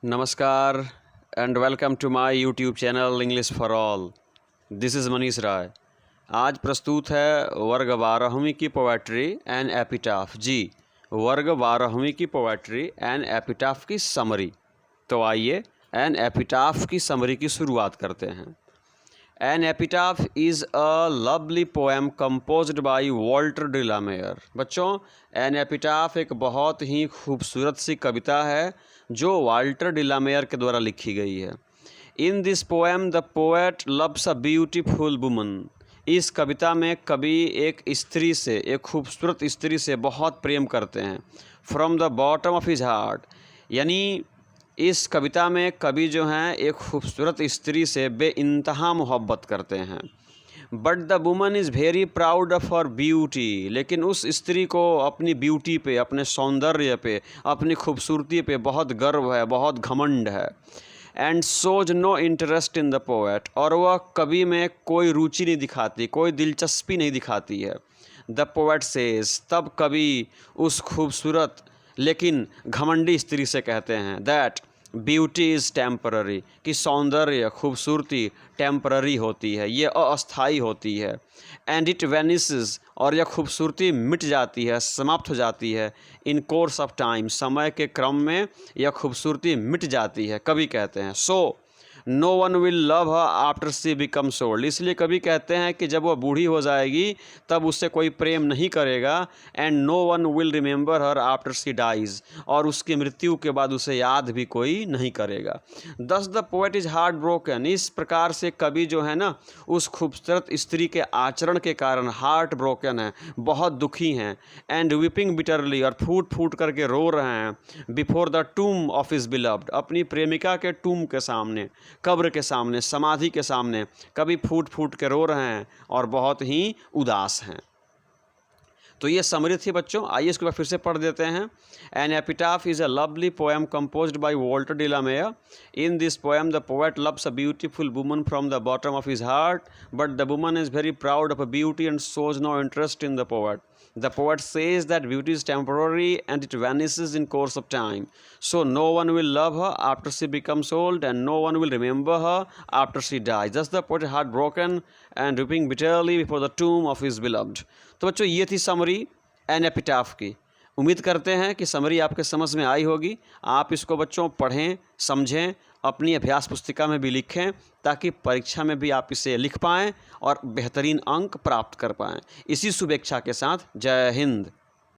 नमस्कार and welcome to my YouTube channel English for all. This is Manish Rai. आज प्रस्तुत है वर्ग 12वीं की पोएट्री एंड एपिटाफ। जी, वर्ग 12वीं की पोएट्री एंड एपिटाफ की समरी। तो आइए एन एपिटाफ की समरी की शुरुआत करते हैं। An epitaph is a lovely poem composed by Walter de la Mare. बच्चों, एन एपिटाफ एक बहुत ही खूबसूरत सी कविता है जो वाल्टर डी ला मेयर के द्वारा लिखी गई है। इन this poem the poet loves a beautiful woman. इस कविता में कवि एक स्त्री से, एक खूबसूरत स्त्री से बहुत प्रेम करते हैं। From the bottom of his heart, यानी इस कविता में कवि जो हैं एक खूबसूरत स्त्री से बेइंतहा मोहब्बत करते हैं। But the woman is very proud of her beauty. लेकिन उस स्त्री को अपनी ब्यूटी पे, अपने सौंदर्य पे, अपनी खूबसूरती पे बहुत गर्व है, बहुत घमंड है। And shows no interest in the poet, और वह कवि में कोई रुचि नहीं दिखाती, कोई दिलचस्पी नहीं दिखाती है। द पोएट सेज, तब कवि उस खूबसूरत लेकिन घमंडी स्त्री से कहते हैं दैट ब्यूटी इज़ टेम्पररी, कि सौंदर्य, खूबसूरती टेम्पररी होती है, ये अस्थाई होती है। एंड इट वेनिसेस, और यह खूबसूरती मिट जाती है, समाप्त हो जाती है। इन कोर्स ऑफ टाइम, समय के क्रम में यह खूबसूरती मिट जाती है, कवि कहते हैं। So no one will love her after she becomes old, इसलिए कभी कहते हैं कि जब वह बूढ़ी हो जाएगी तब उससे कोई प्रेम नहीं करेगा। And no one will remember her after she dies, और उसकी मृत्यु के बाद उसे याद भी कोई नहीं करेगा। दस the poet is heart broken, इस प्रकार से कवि जो है ना उस खूबसूरत स्त्री के आचरण के कारण हार्ट ब्रोकन है, बहुत दुखी हैं। एंड वीपिंग बिटरली, और फूट फूट करके रो रहे हैं। Before the टूम of his beloved, अपनी प्रेमिका के टूम के सामने, कब्र के सामने, समाधि के सामने कभी फूट फूट के रो रहे हैं और बहुत ही उदास हैं। तो ये समरी थी बच्चों। आइए इसके बाद फिर से पढ़ देते हैं। An epitaph is a lovely poem composed by Walter de la Mare. In this poem the poet loves a beautiful woman from the bottom of his heart, but the woman is very proud of a beauty and shows no interest in the poet. The poet says that beauty is temporary and it vanishes in course of time. So no one will love her after she becomes old, and no one will remember her after she dies. Thus the poet heartbroken and weeping bitterly before the tomb of his beloved. तो बच्चों, ये थी summary N epitaph की। उम्मीद करते हैं कि summary आपके समझ में आई होगी। आप इसको बच्चों पढ़ें, समझें, अपनी अभ्यास पुस्तिका में भी लिखें, ताकि परीक्षा में भी आप इसे लिख पाएँ और बेहतरीन अंक प्राप्त कर पाएँ। इसी शुभेच्छा के साथ जय हिंद।